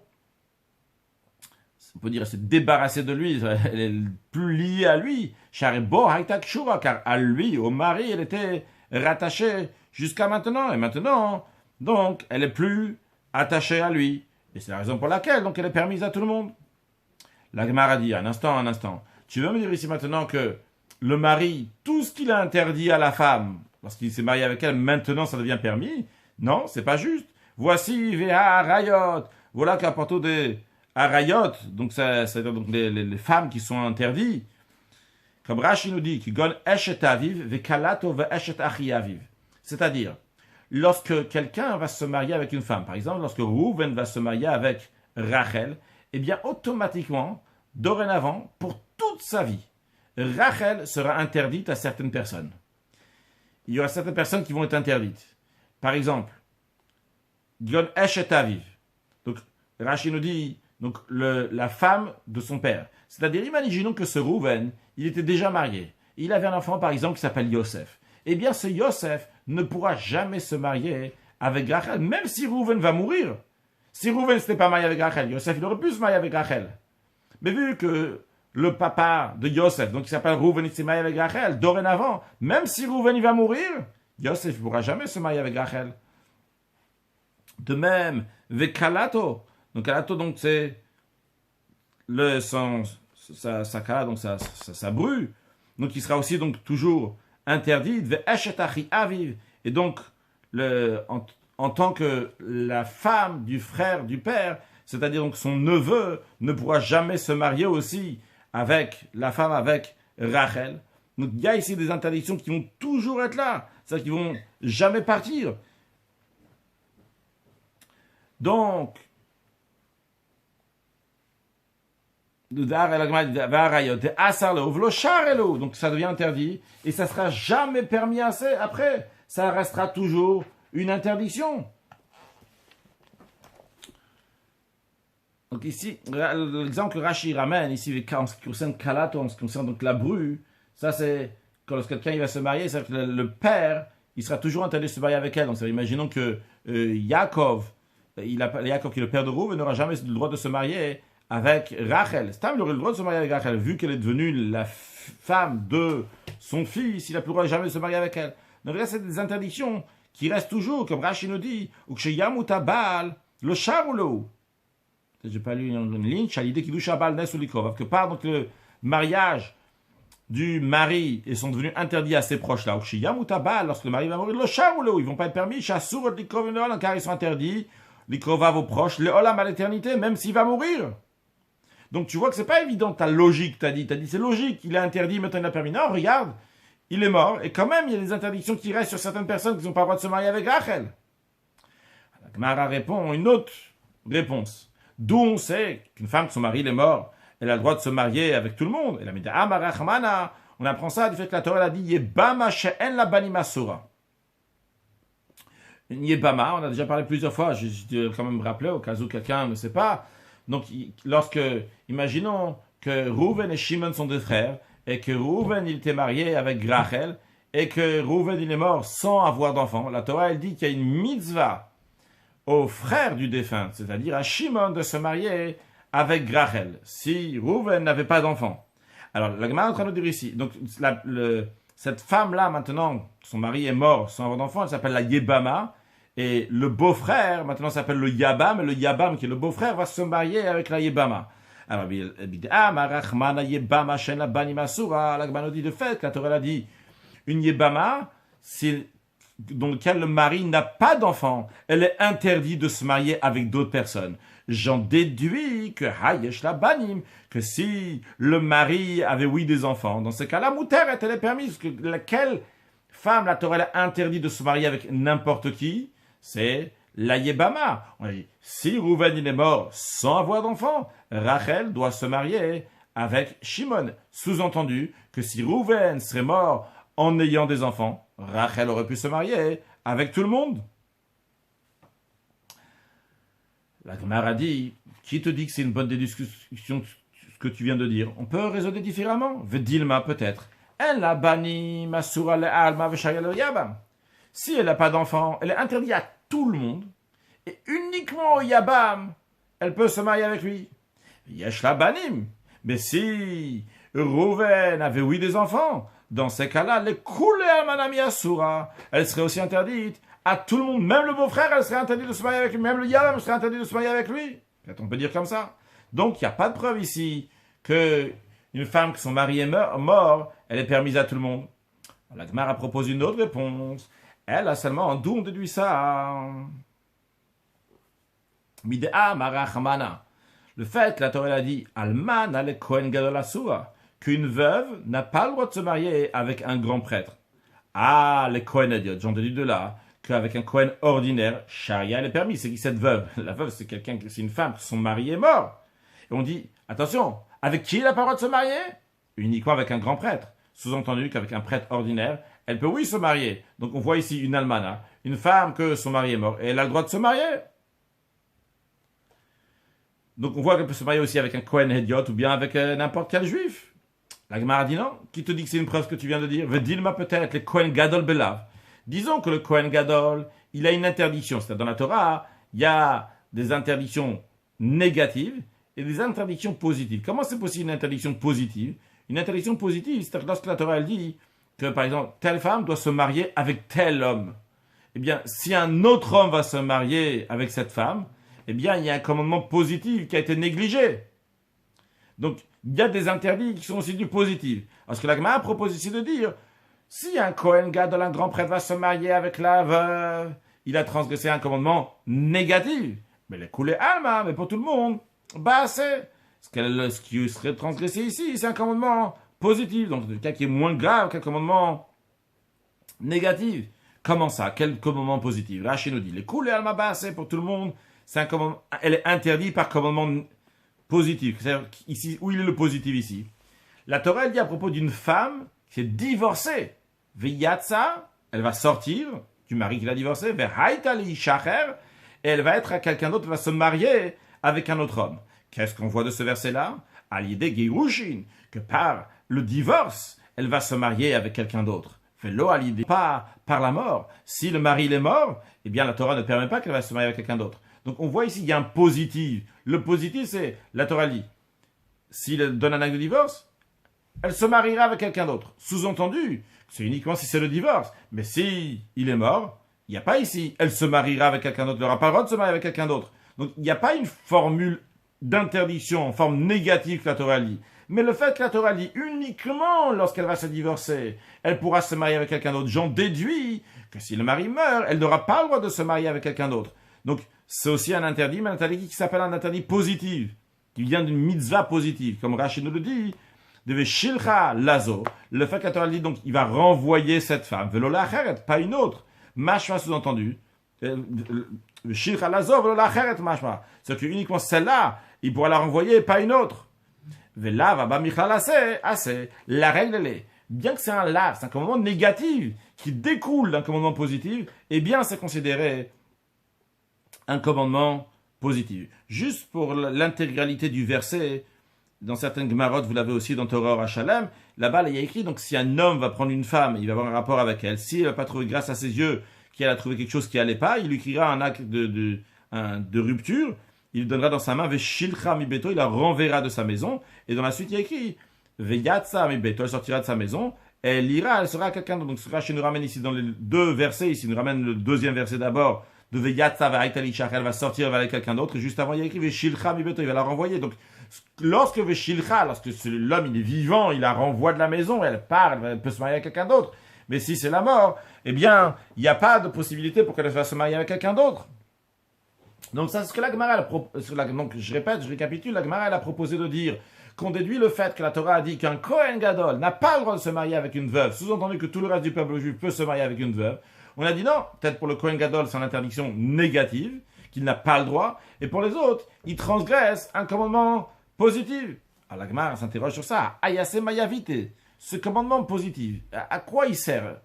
on peut dire, elle s'est débarrassée de lui, elle est plus liée à lui, Charebo Haïtak Shura, car à lui, au mari, elle était rattachée jusqu'à maintenant, et maintenant, donc, elle est plus attachée à lui, et c'est la raison pour laquelle, donc, elle est permise à tout le monde. La Gemara dit, un instant, tu veux me dire ici maintenant que le mari, tout ce qu'il a interdit à la femme, lorsqu'il s'est marié avec elle, maintenant ça devient permis? Non, c'est pas juste. Voici Veha Arayot. Voilà qu'à propos des Arayot, donc c'est-à-dire donc les femmes qui sont interdites, comme Rashi nous dit, qui gon eshet aviv, vekalato ve eshet achi aviv. C'est-à-dire, lorsque quelqu'un va se marier avec une femme, par exemple, lorsque Reuven va se marier avec Rachel, eh bien automatiquement, dorénavant, pour toute sa vie, Rachel sera interdite à certaines personnes. Il y aura certaines personnes qui vont être interdites. Par exemple, Gon Eshet Aviv. Donc, Rashi nous dit, donc, la femme de son père. C'est-à-dire, imaginons que ce Reuven, il était déjà marié. Il avait un enfant, par exemple, qui s'appelle Yosef. Eh bien, ce Yosef ne pourra jamais se marier avec Rachel, même si Reuven va mourir. Si Reuven ne s'était pas marié avec Rachel, Yosef, il aurait pu se marier avec Rachel. Mais vu que le papa de Yosef, donc il s'appelle Reuven, il s'est marié avec Rachel, dorénavant, même si Reuven il va mourir, Yosef ne pourra jamais se marier avec Rachel. De même, Vekalato. Donc Kalato, donc c'est sa kala, donc sa bru. Donc il sera aussi donc toujours interdit. Ve'eshetachi aviv. Et donc, en tant que la femme du frère du père, c'est-à-dire donc son neveu, ne pourra jamais se marier aussi avec la femme, avec Rachel. Donc il y a ici des interdictions qui vont toujours être là, c'est-à-dire qu'ils vont jamais partir. Donc, donc ça devient interdit et ça sera jamais permis après. Ça restera toujours une interdiction. Donc ici, l'exemple que Rashi ramène ici en ce qui concerne Kalato, en ce qui concerne donc la bru, ça c'est quand lorsque quelqu'un il va se marier, c'est que le père, il sera toujours interdit de se marier avec elle. Donc imaginons que Yaakov qui est le père de Rouven, n'aura jamais le droit de se marier avec Rachel. Stam, il aurait le droit de se marier avec Rachel, vu qu'elle est devenue la femme de son fils, il n'a plus le droit jamais de se marier avec elle. Donc là, c'est des interdictions qui restent toujours, comme Rashi nous dit, ou que chez Yamuta Baal, le charoulo. J'ai pas lu une ligne, à l'idée qu'il douche à Baal Nes ou Likrov, que par donc le mariage du mari et sont devenus interdits à ses proches là, ou chez Yamuta Baal, lorsque le mari va mourir, le charoulo, ils vont pas être permis, Chassour et Likrov, car ils sont interdits, Likrov à vos proches, le Olam à l'éternité, même s'il va mourir. Donc tu vois que c'est pas évident ta logique, t'as dit c'est logique, il est interdit, maintenant il a permis. Non, regarde, il est mort, et quand même il y a des interdictions qui restent sur certaines personnes qui n'ont pas le droit de se marier avec Rachel. La Gemara répond une autre réponse. D'où on sait qu'une femme, son mari est mort, elle a le droit de se marier avec tout le monde. Elle a mis Amarachmana, on apprend ça du fait que la Torah a dit Yebama she'en la banima sura. Yebama, on a déjà parlé plusieurs fois, je dois quand même rappeler au cas où quelqu'un ne sait pas. Donc, imaginons que Rouven et Shimon sont deux frères, et que Rouven, il était marié avec Rachel, et que Rouven, il est mort sans avoir d'enfant. La Torah, elle dit qu'il y a une mitzvah aux frères du défunt, c'est-à-dire à Shimon de se marier avec Rachel, si Rouven n'avait pas d'enfant. Alors, la Gemara est en train de dire ici, donc, cette femme-là, maintenant, son mari est mort sans avoir d'enfant, elle s'appelle la Yebama, et le beau-frère, maintenant, s'appelle le Yabam, et le Yabam, qui est le beau-frère, va se marier avec la Yebama. Alors, la Gemara dit de fait, la Torah a dit, une Yebama, c'est dans lequel le mari n'a pas d'enfant, elle est interdite de se marier avec d'autres personnes. J'en déduis que Hayesh la Banim, que si le mari avait des enfants, dans ce cas-là, Mouter elle est permise, que laquelle femme la Torah a interdit de se marier avec n'importe qui, c'est la Yebama. On a dit, si Rouven il est mort sans avoir d'enfant, Rachel doit se marier avec Shimon. Sous-entendu que si Rouven serait mort en ayant des enfants, Rachel aurait pu se marier avec tout le monde. La Gemara a dit, qui te dit que c'est une bonne discussion ce que tu viens de dire? On peut raisonner différemment. Vedilma peut-être. Elle a banni Masura le Alma veshaya le Yabam. Si elle n'a pas d'enfant, elle est interdite à tout le monde. Et uniquement au Yabam, elle peut se marier avec lui. Yesh la banim. Mais si Rouven avait des enfants, dans ces cas-là, les koulé amanami asura, elle serait aussi interdite à tout le monde. Même le beau-frère, elle serait interdite de se marier avec lui. Même le Yabam serait interdit de se marier avec lui. Peut-être on peut dire comme ça. Donc, il n'y a pas de preuve ici que une femme que son mari est mort, elle est permise à tout le monde. La Gemara propose une autre réponse. Elle a seulement d'où on déduit ça. Midea marachamana. Le fait que la Torah a dit Alman ale Kohen Gadol asura, qu'une veuve n'a pas le droit de se marier avec un grand prêtre. Ah, les Kohen Ediot, j'en déduis de là qu'avec un Kohen ordinaire, Sharia elle est permis. C'est qui cette veuve? La veuve, c'est c'est une femme, son mari est mort. Et on dit, attention, avec qui elle n'a pas le droit de se marier? Uniquement avec un grand prêtre. Sous-entendu qu'avec un prêtre ordinaire, elle peut se marier. Donc on voit ici une almana, une femme que son mari est mort, et elle a le droit de se marier. Donc on voit qu'elle peut se marier aussi avec un Kohen Ediot ou bien avec n'importe quel juif. La Gemara dit non. Qui te dit que c'est une preuve ce que tu viens de dire? Vedilma peut-être les Kohen Gadol Belav. Disons que le Kohen Gadol, il a une interdiction. C'est-à-dire dans la Torah, il y a des interdictions négatives et des interdictions positives. Comment c'est possible une interdiction positive? Une interdiction positive, c'est-à-dire lorsque la Torah elle dit que par exemple telle femme doit se marier avec tel homme. Eh bien, si un autre homme va se marier avec cette femme, eh bien, il y a un commandement positif qui a été négligé. Donc, il y a des interdits qui sont aussi du positif. Parce que la Gemara propose ici de dire, si un Kohen Gadol, un grand prêtre, va se marier avec la veuve, il a transgressé un commandement négatif. Mais les coulées alma, mais pour tout le monde, c'est ce qui serait transgressé ici, c'est un commandement positif, donc le cas qui est moins grave qu'un commandement négatif. Comment ça? Quel commandement positif? Rashi nous dit, les coups, les almabas, c'est pour tout le monde, c'est un commandement, elle est interdite par commandement positif. C'est-à-dire ici, où il est le positif ici? La Torah, elle dit à propos d'une femme qui est divorcée. Veyatsa, elle va sortir du mari qui l'a divorcée, vehaitali shacher, et elle va être à quelqu'un d'autre, elle va se marier avec un autre homme. Qu'est-ce qu'on voit de ce verset-là? À l'idée Geirushin, que par le divorce, elle va se marier avec quelqu'un d'autre. Velo à l'idée, pas par la mort. Si le mari il est mort, eh bien la Torah ne permet pas qu'elle va se marier avec quelqu'un d'autre. Donc on voit ici, il y a un positif. Le positif, c'est, la Torah dit, s'il donne un acte de divorce, elle se mariera avec quelqu'un d'autre. Sous-entendu, c'est uniquement si c'est le divorce. Mais si il est mort, il n'y a pas ici, elle se mariera avec quelqu'un d'autre, elle n'aura pas le droit de se marier avec quelqu'un d'autre. Donc il n'y a pas une formule d'interdiction en forme négative que la Torah dit. Mais le fait que la Torah dit uniquement lorsqu'elle va se divorcer, elle pourra se marier avec quelqu'un d'autre. J'en déduis que si le mari meurt, elle n'aura pas le droit de se marier avec quelqu'un d'autre. Donc c'est aussi un interdit, mais un interdit qui s'appelle un interdit positif, qui vient d'une mitzvah positive. Comme Rashi nous le dit, de Shilcha Lazo, le fait que la Torah dit, donc il va renvoyer cette femme, Velo lacheret, pas une autre. Mashma sous-entendu, Shilcha Lazo, Velo lacheret mashma. C'est que uniquement celle-là, il pourra la renvoyer, pas une autre. Vela va ba michal assez. La règle elle est, bien que c'est un lav, c'est un commandement négatif qui découle d'un commandement positif, eh bien c'est considéré un commandement positif. Juste pour l'intégralité du verset, dans certaines Gemarot, vous l'avez aussi dans Torah Shalem, là-bas il y a écrit, donc si un homme va prendre une femme, il va avoir un rapport avec elle, si elle n'a pas trouvé grâce à ses yeux qu'elle a trouvé quelque chose qui n'allait pas, il lui criera un acte de rupture, il donnera dans sa main Veshilcha mi beto, il la renverra de sa maison, et dans la suite il y a écrit Veyatsa mi beto, elle sortira de sa maison, elle ira, elle sera à quelqu'un d'autre. Donc ce Rashi nous ramène ici dans les deux versets, ici il nous ramène le deuxième verset d'abord, de Veyatsa vehaitali shacher, elle va sortir, elle va aller à quelqu'un d'autre, et juste avant il y a écrit Veshilcha mi beto, il va la renvoyer. Donc lorsque Veshilcha, lorsque l'homme il est vivant, il la renvoie de la maison, elle part, elle peut se marier avec quelqu'un d'autre. Mais si c'est la mort, eh bien, il n'y a pas de possibilité pour qu'elle va se marier avec quelqu'un d'autre. Donc ça, c'est ce que la Gemara, donc je répète, je récapitule, la Gemara elle a proposé de dire qu'on déduit le fait que la Torah a dit qu'un Kohen Gadol n'a pas le droit de se marier avec une veuve, sous-entendu que tout le reste du peuple juif peut se marier avec une veuve. On a dit non, peut-être pour le Kohen Gadol c'est une interdiction négative, qu'il n'a pas le droit, et pour les autres, il transgresse un commandement positif. Alors la Gemara s'interroge sur ça. Ayase Mayavite, ce commandement positif, à quoi il sert?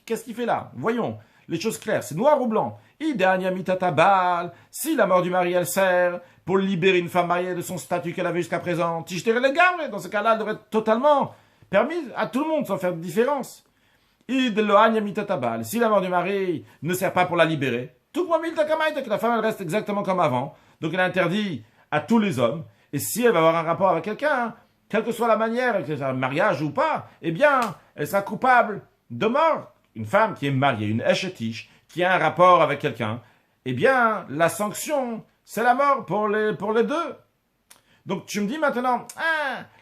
Qu'est-ce qu'il fait là? Voyons. Les choses claires, c'est noir ou blanc. Si la mort du mari, elle sert pour libérer une femme mariée de son statut qu'elle avait jusqu'à présent, dans ce cas-là, elle devrait être totalement permise à tout le monde sans faire de différence. Si la mort du mari ne sert pas pour la libérer, que la femme elle reste exactement comme avant, donc elle est interdite à tous les hommes, et si elle va avoir un rapport avec quelqu'un, quelle que soit la manière, que ce soit un mariage ou pas, eh bien, elle sera coupable de mort. Une femme qui est mariée, une échetiche, qui a un rapport avec quelqu'un, eh bien, la sanction, c'est la mort pour les deux. Donc, tu me dis maintenant,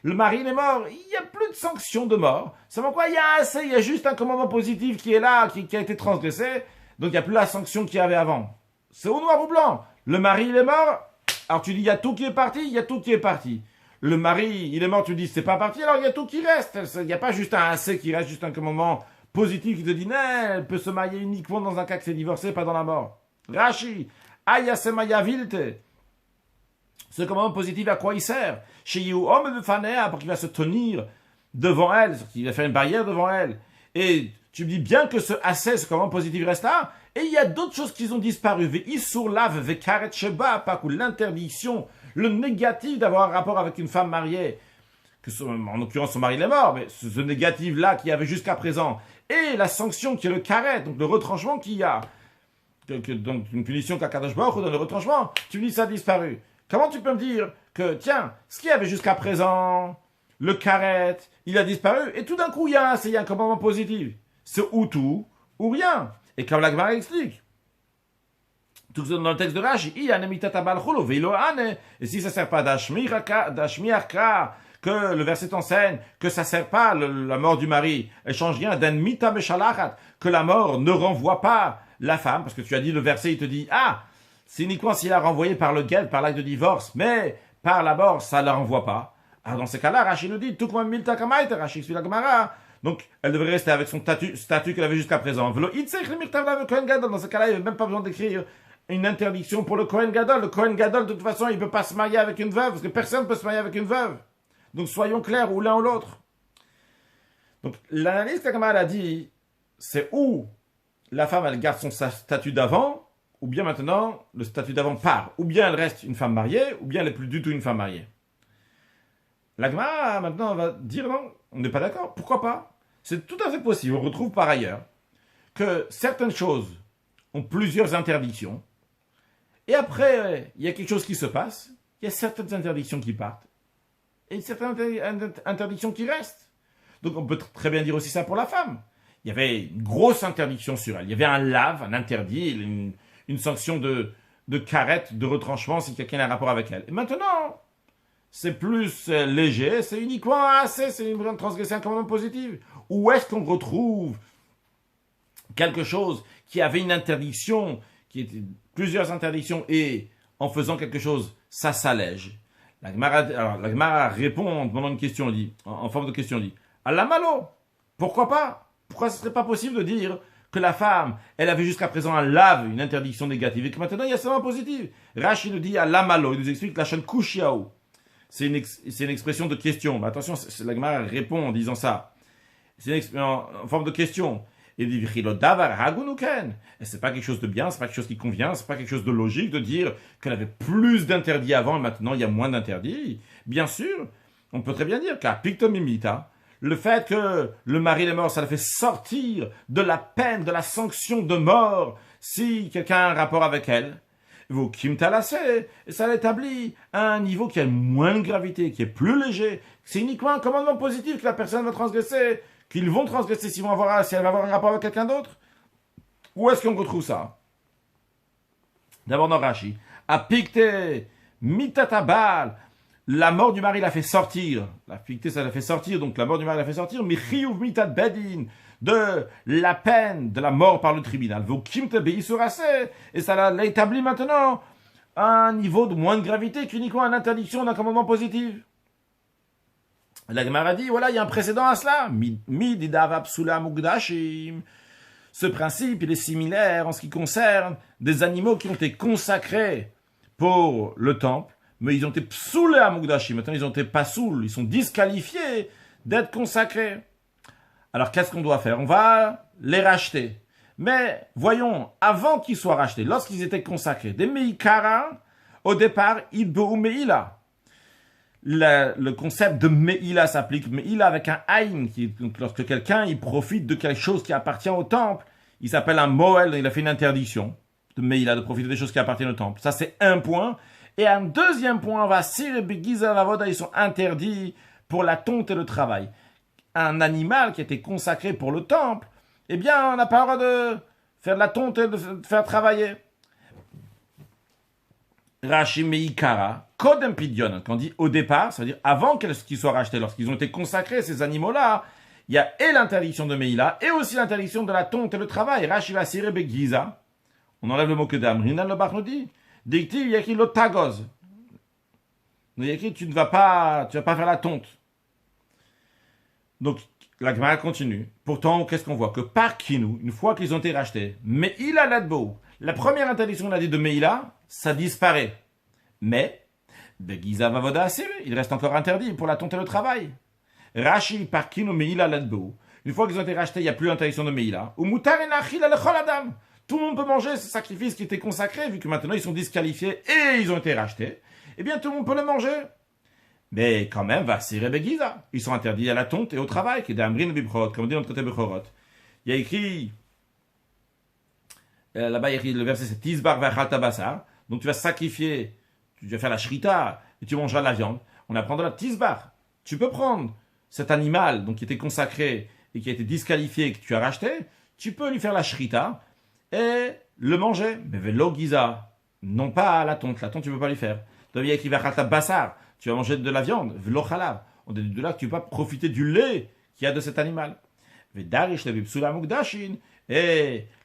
le mari il est mort, il n'y a plus de sanction de mort. C'est pourquoi il y a juste un commandement positif qui est là, qui a été transgressé, donc il n'y a plus la sanction qu'il y avait avant. C'est au noir ou blanc. Le mari, il est mort, alors tu dis, il y a tout qui est parti, il y a tout qui est parti. Le mari, il est mort, tu dis, c'est pas parti, alors il y a tout qui reste. Il n'y a pas juste un assez qui reste, juste un commandement positif qui te dit, non, elle peut se marier uniquement dans un cas que c'est divorcé, pas dans la mort. Rashi, ayasemaya vilte. Ce commandement positif, à quoi il sert? Chez You, homme de Fanea, pour qu'il va se tenir devant elle, qu'il va faire une barrière devant elle. Et tu me dis bien que ce assez, ce commandement positif reste là, et il y a d'autres choses qui ont disparu. Ve'isur lav, ve'karet sheba, pas l'interdiction, le négatif d'avoir un rapport avec une femme mariée, en l'occurrence son mari est mort, mais ce négatif-là qu'il y avait jusqu'à présent, et la sanction qui est le karet, donc le retranchement qu'il y a, donc une punition qu'Akadosh Baruch Hu donne le retranchement, tu me dis ça a disparu. Comment tu peux me dire que, tiens, ce qu'il y avait jusqu'à présent, le karet, il a disparu, et tout d'un coup il y a un commandement positif. C'est ou tout, ou rien. Et comme la Gemara explique, tout dans le texte de Rashi, et si ça ne sert pas d'ashmiachka, que le verset enseigne que ça ne sert pas la mort du mari, elle change rien, que la mort ne renvoie pas la femme, parce que tu as dit le verset, il te dit, c'est uniquement s'il a renvoyé par le guet, par l'acte de divorce, mais par la mort, ça ne la renvoie pas. Alors dans ces cas-là, Rashi nous dit, tout comme Milta Kamaita, Rashi explique la Gemara. Donc, elle devrait rester avec son statut qu'elle avait jusqu'à présent. Dans ce cas-là, il n'y a même pas besoin d'écrire une interdiction pour le Kohen Gadol. Le Kohen Gadol, de toute façon, il ne peut pas se marier avec une veuve, parce que personne ne peut se marier avec une veuve. Donc, soyons clairs, ou l'un ou l'autre. Donc, l'analyse que la Gemara a dit, c'est où la femme, elle garde son statut d'avant, ou bien maintenant, le statut d'avant part. Ou bien elle reste une femme mariée, ou bien elle n'est plus du tout une femme mariée. La Gemara, maintenant, va dire non, on n'est pas d'accord. Pourquoi pas? C'est tout à fait possible. On retrouve par ailleurs que certaines choses ont plusieurs interdictions. Et après, il y a quelque chose qui se passe. Il y a certaines interdictions qui partent. Et certaines interdictions qui restent. Donc on peut très bien dire aussi ça pour la femme. Il y avait une grosse interdiction sur elle. Il y avait un lave, un interdit, une sanction de carette, de retranchement si quelqu'un a un rapport avec elle. Et maintenant, c'est plus léger, c'est uniquement assez, c'est une transgression un commandement positif. Où est-ce qu'on retrouve quelque chose qui avait une interdiction, qui était plusieurs interdictions, et en faisant quelque chose, ça s'allège? La Gemara répond en demandant une question, dit, en forme de question, dit, Allah malo, pourquoi pas? Pourquoi ce ne serait pas possible de dire que la femme, elle avait jusqu'à présent un lave, une interdiction négative, et que maintenant il y a seulement positive? Rashi nous dit Allah malo, il nous explique la chaîne kushiao. C'est une expression de question. Mais attention, la Gemara répond en disant ça. C'est en forme de question. Il dit et c'est pas quelque chose de bien, c'est pas quelque chose qui convient, c'est pas quelque chose de logique de dire qu'elle avait plus d'interdits avant et maintenant il y a moins d'interdits. Bien sûr, on peut très bien dire qu'à Pictomimita, le fait que le mari est mort, ça le fait sortir de la peine, de la sanction de mort si quelqu'un a un rapport avec elle. Vous kimtalasé, et ça l'établit à un niveau qui a moins de gravité, qui est plus léger. C'est uniquement un commandement positif que la personne va transgresser, qu'ils vont transgresser si elle va avoir un rapport avec quelqu'un d'autre. Où est-ce qu'on retrouve ça? D'abord dans Rashi. A Picte, mitatabal, la mort du mari l'a fait sortir. La Picte, ça l'a fait sortir, donc la mort du mari l'a fait sortir. Mais chiyuv mitat bedin, de la peine, de la mort par le tribunal. Et ça l'a établi maintenant à un niveau de moins de gravité qu'uniquement une interdiction d'un commandement positif. La Gemara dit, voilà, il y a un précédent à cela. Ce principe, il est similaire en ce qui concerne des animaux qui ont été consacrés pour le temple, mais ils ont été psoulés à Mugdashim. Maintenant, ils ont été pas saouls, ils sont disqualifiés d'être consacrés. Alors, qu'est-ce qu'on doit faire? On va les racheter. Mais, voyons, avant qu'ils soient rachetés, lorsqu'ils étaient consacrés, des Meikara, au départ, Ibou Meila. Le concept de Meila s'applique. Meila avec un Aïn, lorsque quelqu'un il profite de quelque chose qui appartient au temple, il s'appelle un Moël, il a fait une interdiction de Meila, de profiter des choses qui appartiennent au temple. Ça, c'est un point. Et un deuxième point, va Sir et Begiza Vavoda, ils sont interdits pour la tonte et le travail. Un animal qui était consacré pour le temple, eh bien, on n'a pas le droit de faire de la tonte et de faire travailler. Rashi Meikara, Kodem Pidyon, quand on dit au départ, ça veut dire avant qu'ils soient rachetés, lorsqu'ils ont été consacrés, ces animaux-là, il y a et l'interdiction de Meila, et aussi l'interdiction de la tonte et le travail. Rashi va Sire Begiza, on enlève le mot que d'âme. Rinan le Bach nous dit, Dicti, il y a écrit l'otagoz. Il y a écrit, tu vas pas faire la tonte. Donc, la Gemara continue. Pourtant, qu'est-ce qu'on voit? Que par Kinou, une fois qu'ils ont été rachetés, Meila Ladbo, la première interdiction, on a dit de Meila, ça disparaît. Mais, Begiza Vavoda Asir, il reste encore interdit pour la tonte et le travail. Rashi par Kinou Meila Ladbo, une fois qu'ils ont été rachetés, il n'y a plus l'interdiction de Meila. Ou Mutar en Achil Alechol Adam. Tout le monde peut manger ce sacrifice qui était consacré, vu que maintenant ils sont disqualifiés et ils ont été rachetés. Eh bien, tout le monde peut le manger. Mais quand même, va Sire Begiza. Ils sont interdits à la tonte et au travail, qui est d'Amrin Bibrot, comme on dit dans le traité Bechorot. Il y a écrit, là-bas il y a écrit le verset, c'est Tisbar Vachalta Basar. Donc tu vas sacrifier, tu vas faire la shrita et tu mangeras de la viande. On apprend de la Tisbar. Tu peux prendre cet animal donc qui était consacré et qui a été disqualifié et que tu as racheté, tu peux lui faire la shrita et le manger. Mais Velo Giza, non pas à la tonte tu ne peux pas lui faire. Donc il y a écrit Vachalta Basar. Tu vas manger de la viande, velo chalav. On dit de là que tu ne peux pas profiter du lait qu'il y a de cet animal. Et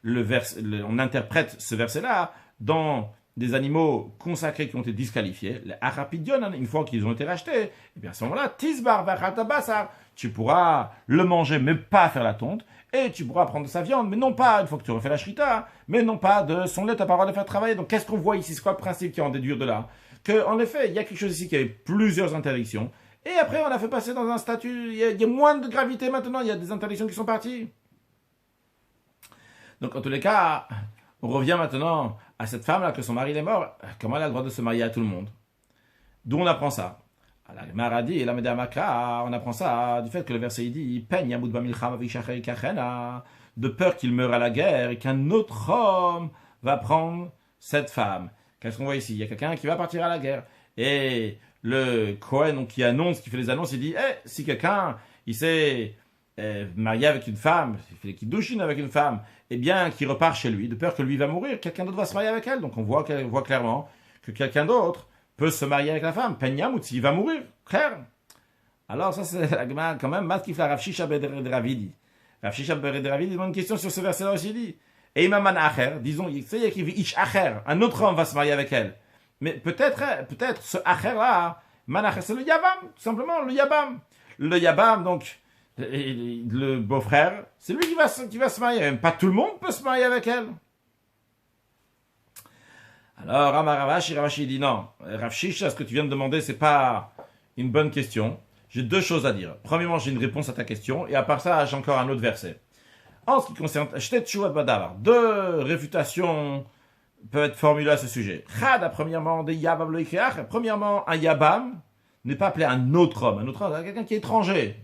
on interprète ce verset-là dans des animaux consacrés qui ont été disqualifiés, les Achapidion, une fois qu'ils ont été rachetés, et bien à ce moment-là, Tisbar Vachatabasar, tu pourras le manger, mais pas faire la tonte, et tu pourras prendre de sa viande, mais non pas, une fois que tu auras fait la shrita, mais non pas de son lait, tu n'as pas le droit de faire travailler. Donc qu'est-ce qu'on voit ici? C'est quoi le principe qui en déduire de là? Qu'en effet, il y a quelque chose ici qui avait plusieurs interdictions, et après on a fait passer dans un statut, il y a moins de gravité maintenant, il y a des interdictions qui sont parties. Donc en tous les cas, on revient maintenant à cette femme-là, que son mari est mort, comment elle a le droit de se marier à tout le monde? D'où on apprend ça? La Gemara dit, et la Médamaka, on apprend ça du fait que le verset il dit, peigne de peur qu'il meure à la guerre et qu'un autre homme va prendre cette femme. Qu'est-ce qu'on voit ici? Il y a quelqu'un qui va partir à la guerre. Et le Kohen, donc, qui fait les annonces, il dit, si quelqu'un, il s'est marié avec une femme, il fait les kiddushin avec une femme, eh bien, qui repart chez lui, de peur que lui va mourir, quelqu'un d'autre va se marier avec elle. Donc on voit clairement que quelqu'un d'autre peut se marier avec la femme. Penyamut, il va mourir, clair. Alors ça c'est quand même Matkif la Rav Shisha ben Ravidi. Rav Shisha ben Ravidi demande une question sur ce verset-là aussi, il dit, et Imaman Acher, disons, il y a écrit Ish Acher, un autre homme va se marier avec elle. Mais peut-être ce Acher-là, Man Acher, c'est le Yabam, tout simplement, le Yabam. Le Yabam, donc, le beau-frère, c'est lui qui va se marier. Même pas tout le monde peut se marier avec elle. Alors, Ravashi dit non. Rav Shisha, ce que tu viens de demander, c'est pas une bonne question. J'ai deux choses à dire. Premièrement, j'ai une réponse à ta question, et à part ça, j'ai encore un autre verset. En ce qui concerne deux réfutations peuvent être formulées à ce sujet. Premièrement, un Yabam n'est pas appelé un autre homme. Un autre homme, c'est quelqu'un qui est étranger.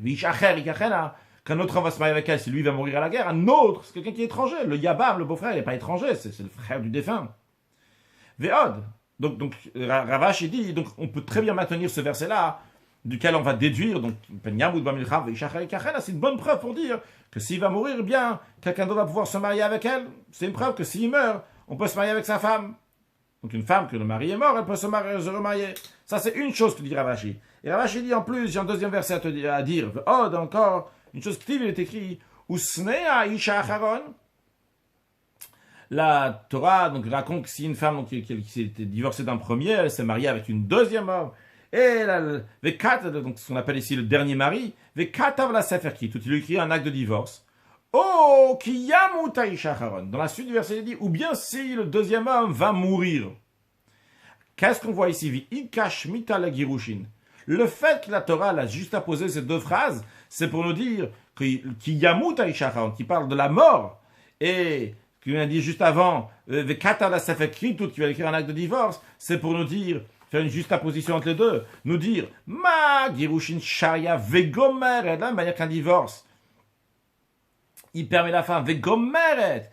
Qu'un autre homme va se marier avec elle, si lui va mourir à la guerre. Un autre, c'est quelqu'un qui est étranger. Le Yabam, le beau-frère, il n'est pas étranger, c'est le frère du défunt. Ve'od. Donc Ravash, il dit, donc on peut très bien maintenir ce verset-là, duquel on va déduire, donc, c'est une bonne preuve pour dire que s'il va mourir, eh bien, quelqu'un d'autre va pouvoir se marier avec elle. C'est une preuve que s'il meurt, on peut se marier avec sa femme. Donc une femme que le mari est mort, elle peut se remarier. Ça, c'est une chose que dit Ravashi. Et Ravashi dit en plus, j'ai un deuxième verset à dire. Ve'od, encore, une chose qui est écrit, Usnea Isha Acharon. La Torah donc, raconte que si une femme qui s'est divorcée d'un premier, elle s'est mariée avec une deuxième homme. Et donc ce qu'on appelle ici le dernier mari, Vekatav la Sefer Kitut, il lui écrit un acte de divorce. Oh, Kiyamuta Isha Acharon. Dans la suite du verset, il dit, ou bien si le deuxième homme va mourir. Qu'est-ce qu'on voit ici? V'ikash mita la girushin. Le fait que la Torah a juste apposé ces deux phrases, c'est pour nous dire que Kiyamuta Isha Acharon, qui parle de la mort, et qui a dit juste avant, Vekatav la Sefer Kitut, qui va écrire un acte de divorce, c'est pour nous dire, faire une juxtaposition entre les deux, nous dire, Ma girushin sharia vegomeret, de la même manière qu'un divorce, il permet la femme, vegomeret,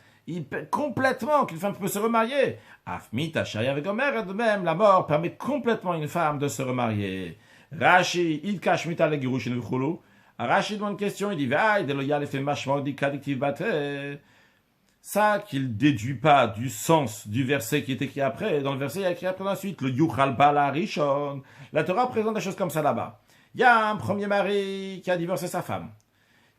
complètement, qu'une femme peut se remarier. Afmita sharia vegomeret, de même, la mort permet complètement à une femme de se remarier. Rashi, idkash mita le girushin v'chulu. Rashi demande une question, il dit, Vaï, de loyal fait mashmok di kadiktiv bate. Ça qu'il déduit pas du sens du verset qui est écrit après. Dans le verset, il y a écrit après la suite, le Yuchal Bala Rishon. La Torah présente des choses comme ça là-bas. Il y a un premier mari qui a divorcé sa femme.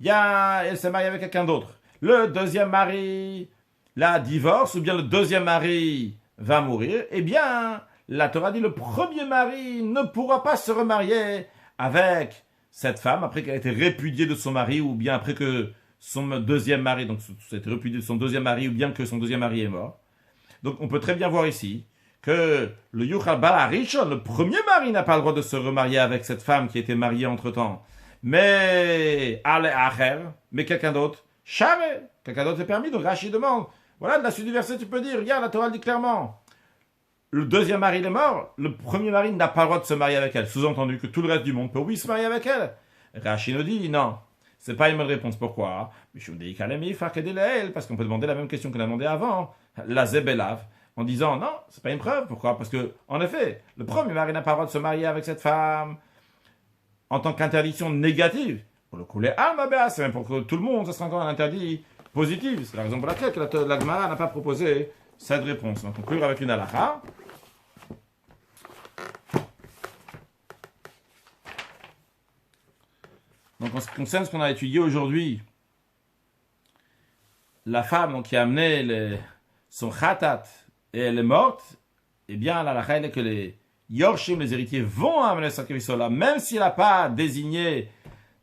Elle s'est mariée avec quelqu'un d'autre. Le deuxième mari la divorce, ou bien le deuxième mari va mourir. Eh bien, la Torah dit, le premier mari ne pourra pas se remarier avec cette femme après qu'elle a été répudiée de son mari, ou bien après que son deuxième mari, donc c'est repudié de son deuxième mari, ou bien que son deuxième mari est mort. Donc on peut très bien voir ici que le Yuchal Bala Rishon, le premier mari, n'a pas le droit de se remarier avec cette femme qui était mariée entre-temps. Mais mais quelqu'un d'autre, quelqu'un d'autre est permis. Donc Rashi demande, voilà, de la suite du verset, tu peux dire, regarde, la Torah dit clairement, le deuxième mari est mort, le premier mari n'a pas le droit de se marier avec elle. Sous-entendu que tout le reste du monde peut oui se marier avec elle. Rashi nous dit, non. C'est pas une bonne réponse. Pourquoi? Parce qu'on peut demander la même question qu'on a demandé avant. La Zebelav. En disant, non, c'est pas une preuve. Pourquoi? Parce que, en effet, le premier mari n'a pas le droit de se marier avec cette femme en tant qu'interdiction négative. Pour le coup, les c'est même pour que tout le monde, ça sera encore un interdit positif. C'est la raison pour laquelle la Gemara n'a pas proposé cette réponse. On va conclure avec une halakha. Donc, en ce qui concerne ce qu'on a étudié aujourd'hui, la femme donc, qui a amené son khatat et elle est morte, eh bien, la halakha est que les Yorshim, les héritiers, vont amener le sacrifice là, même s'il n'a pas désigné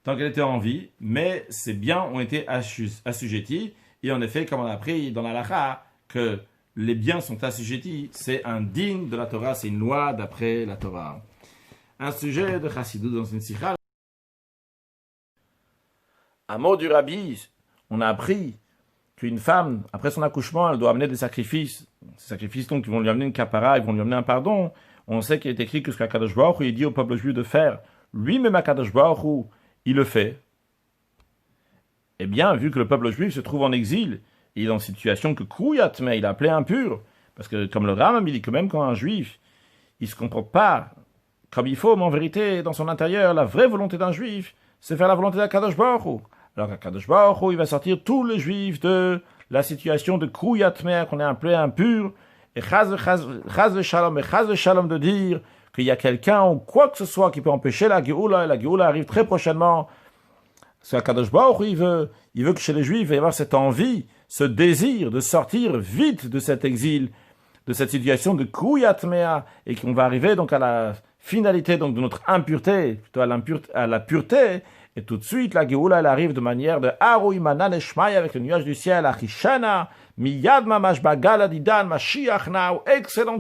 tant qu'elle était en vie, mais ses biens ont été assujettis. Et en effet, comme on a appris dans la halakha, que les biens sont assujettis, c'est un digne de la Torah, c'est une loi d'après la Torah. Un sujet de Chassidut dans une sikha. Un mot du rabbi, on a appris qu'une femme, après son accouchement, elle doit amener des sacrifices. Ces sacrifices, donc, ils vont lui amener une kapara, ils vont lui amener un pardon. On sait qu'il est écrit que ce qu'Akadosh Baruch Hu, il dit au peuple juif de faire, lui-même Akadosh Baruch Hu, il le fait. Eh bien, vu que le peuple juif se trouve en exil, il est dans une situation que Kouyatme, il a appelé impur, parce que comme le Rambam, il dit que même quand un juif, il ne se comporte pas comme il faut, mais en vérité, dans son intérieur, la vraie volonté d'un juif, c'est faire la volonté d'Akadosh Baruch Hu. Alors qu'Akadosh Baruch Hu, il va sortir tous les juifs de la situation de Kouyatme, qu'on est appelé impur, et chaz shalom de dire qu'il y a quelqu'un ou quoi que ce soit qui peut empêcher la Géoula, et la Géoula arrive très prochainement. Parce qu'Akadosh Baruch Hu, il veut que chez les Juifs, il va y avoir cette envie, ce désir de sortir vite de cet exil, de cette situation de Kouyatmea, et qu'on va arriver donc à la finalité donc de notre impureté, plutôt à la pureté, et tout de suite la Géoula, elle arrive de manière de Haroui Manan Eshmai avec le nuage du ciel, Achishana, Miyad Mamash Bagala Didan, Mashiach Now, excellent